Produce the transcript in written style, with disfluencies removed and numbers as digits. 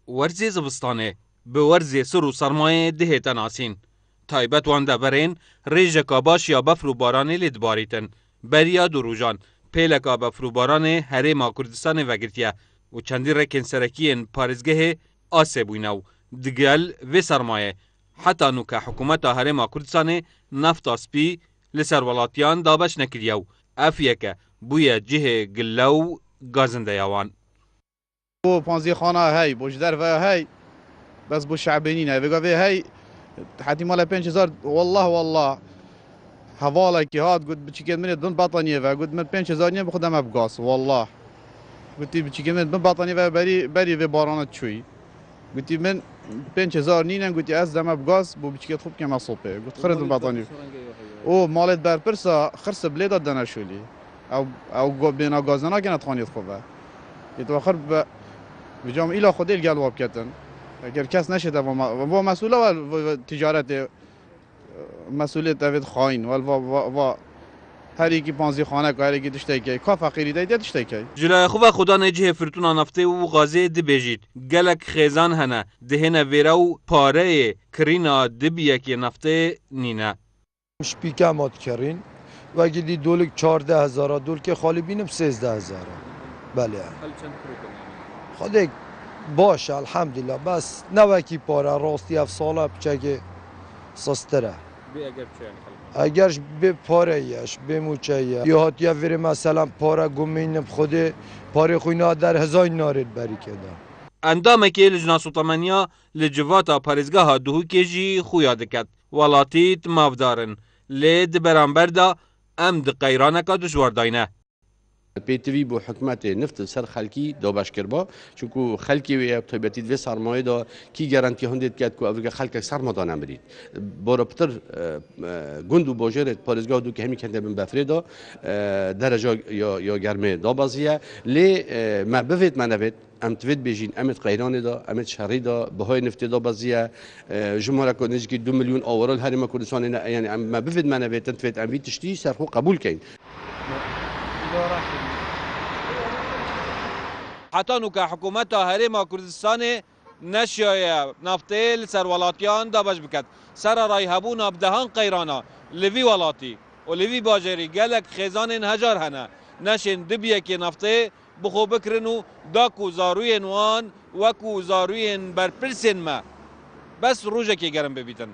ورزی زبستانه به ورزی سر و سرمایه دهیتن آسین. تایبت وانده برین ریجکا باش یا بفرو بارانی لید باریتن. بریا دو روژان پیلکا بفرو بارانی هریما کردستان وگرتیه و چندی رکن سرکین پارزگه آسه بوینو دگل و سرمایه. حتی نوکه حکومت هریما کردستان نفت آسپی لسر ولاتیان دابش نکریو. افیه که بویا جه گلو گازنده یوان. بو پانزی خانه هی بوجدر و هی بس بو شعبینی نه بگه هی حتی مال 5000 والله حواله که هات قلت بتشكل من دون بطانيه فقلت من 5000 جنيه بخدمها بقاص والله قلت بتشكل من دون بطانيه بري في بارانه شوي قلت من 5000 نينا قلت ازدم بقاص بو بتشكل خوب كما صوبي قلت خرج البطانيه او مالت بر برسا خرس بليده دنا شولي او بينا غازنا كانت خانيت خوبه يتوخر بجام الى خدي الجلواب كتن اگر کس نشده و مسئول و تجارت مسئولیت دوید خاین و هر یکی پانزی خانه که هر یکی دشته که که فقیری دایده دشته که جلای خوبه خدا نجه فرتونا نفته و غازه دی بیجید گلک خیزان هنه دهنه ویره و پاره کرینا دبیه که نفته نینه شپیکه مات کرین و گیدی دولک 14000 دول که خالی بینم 13000 بله خودک باشه الحمدلله بس نوکی پاره راستی اف ساله بچه سستره اگرش به پاره یش به موچه یا هات یا وری مثلا پاره گمین خود پاره خوینا در هزار نارد بری کده اندامه که لجنا سلطمانیا لجواتا پارزگاه دوهو کجی خویا دکت ولاتیت مافدارن لید برانبر دا ام د قیرانه که دشوار داینه پیتوی بو حکومت نفت سر خلکی دو باش کربا چونکو خلکی و طبیعتی و سرمایه دا کی گارانتی هندید کرد کو افریقا خلک سرمایه نمیرید برابر گندو باجرت پارزگاه دو که همی کنده من بفریدا درجه یا گرمه دا بازیه لی ما بفید من نفید ام توید بیجین امت قیران دا امت شهری دا بهای نفت دا بازیه جمهور کنیش که 2 میلیون آورال هر کردستان یعنی ما بفید من نفید تنفید ام وید تشتی سرخو قبول کن حتی نو که حکومت هریما کردستان نشیای نفته سر ولاتیان دا باش بکد سر رای هبون ابدهان قیرانا لوی ولاتی و لوی باجری گلک خیزان هجار هنه نشین دبیه که نفته بخو بکرنو دا کو زاروی نوان و کو زاروی برپرسین ما بس روژه که گرم ببیتن